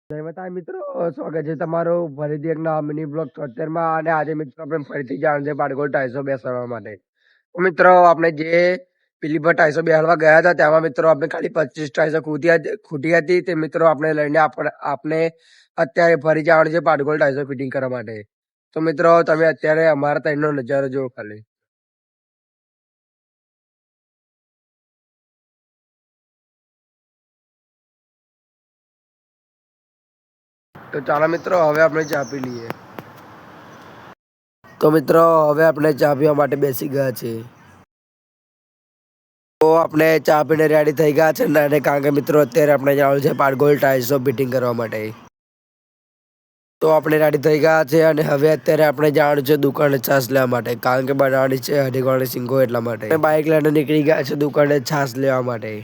જય માતા મિત્રો, સ્વાગત છે તમારું ફરીથી એક નવા મિની બ્લોગ 76 અને આજે મિત્રો આપણે ફરીથી જવાનું છે પાટગોળ ટાઈસો બેસાડવા માટે. તો મિત્રો આપણે જે પેલી પર ટાઈસો બેહાડવા ગયા હતા તેમાં મિત્રો આપણે ખાલી 25 ટાઈસો ખૂટી હતી. તે મિત્રો આપણે લઈને આપણે અત્યારે ફરી જવાનું છે પાટગોળ ટાઈસો ફિટિંગ કરવા માટે. તો મિત્રો તમે અત્યારે અમારા ત્યાંનો નજારો જુઓ ખાલી. તો ચાલો મિત્રો હવે આપણે ચા પી લઈએ. તો મિત્રો હવે આપણે ચા પીવા માટે બેસી ગયા છે. તો આપણે ચા પીને રેડી થઈ ગયા છે ને કારણ કે મિત્રો અત્યારે આપણે જવાનું છે પાટગોળ ટાઈલ્સો ફિટિંગ કરવા માટે. તો આપણે રેડી થઈ ગયા છે અને હવે અત્યારે આપણે જવાનું છે દુકાને છાશ લેવા માટે, કારણ કે બનાવવાની છે હરિગોળ સિંગો, એટલા માટે બાઇક લઈને નીકળી ગયા છે દુકાને છાશ લેવા માટે.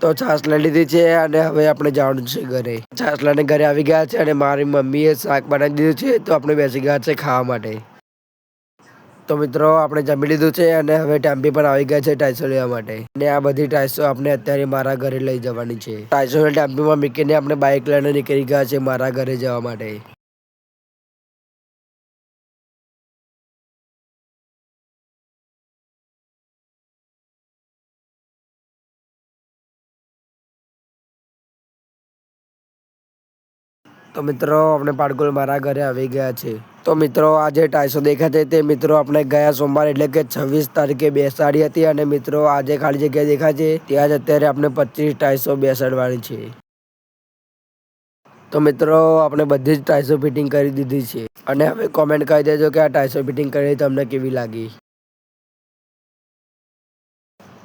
તો છાશ લઈ લીધી છે અને હવે આપણે જવાનું છે ઘરે. છાશ લઈને ઘરે આવી ગયા છે અને મારી મમ્મીએ શાક બનાવી દીધું છે, તો આપણે બેસી ગયા છે ખાવા માટે. તો મિત્રો આપણે જમી લીધું છે અને હવે ટેમ્પી પણ આવી ગયા છે ટાઈસો લેવા માટે. અને આ બધી ટાઈસો આપણે અત્યારે મારા ઘરે લઈ જવાની છે. ટાઈસો ટેમ્પીમાં મૂકીને આપણે બાઇક લઈને નીકળી ગયા છે મારા ઘરે જવા માટે. તો મિત્રો આપણે પાટગોળ મારા ઘરે આવી ગયા છે. તો મિત્રો આજે ટાઈસો દેખાય તે મિત્રો આપણે ગયા સોમવાર એટલે કે 26 તારીખે બેસાડી હતી અને મિત્રો આજે ખાલી જગ્યા દેખાય છે ત્યાં જ અત્યારે આપણે 25 ટાઈસો બેસાડવાની છે. તો મિત્રો આપણે બધી જ ટાઈસો ફિટિંગ કરી દીધી છે અને હવે કોમેન્ટ કરી દેજો કે આ ટાઈસો ફિટિંગ કરી તમને કેવી લાગી.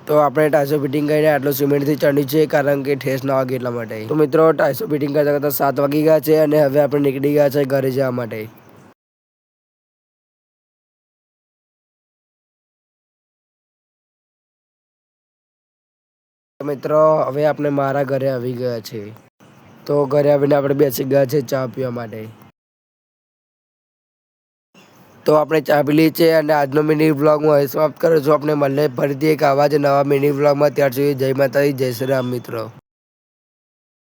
તો આપણે ટાઈસો ફિટિંગ કરીને આટલું સિમેન્ટથી ચણી છે કારણ કે ઠેસ ના વાગે એટલા માટે. તો મિત્રો ટાઈસો ફિટિંગ કરતા કરતા 7 વાગી ગયા છે અને હવે આપણે નીકળી ગયા છે ઘરે જવા માટે. તો મિત્રો હવે આપણે મારા ઘરે આવી ગયા છે. તો ઘરે આવીને આપણે બેસી ગયા છે ચા પીવા માટે. તો આપણે ચા પી લઈએ છે અને આજનો મિની વ્લોગ હું અહીં સમાપ્ત કરું છું. આપણે મળીએ ફરીથી એક આવા જ નવા મિની વ્લોગમાં. ત્યાર સુધી જય માતાજી, જય શ્રી રામ મિત્રો.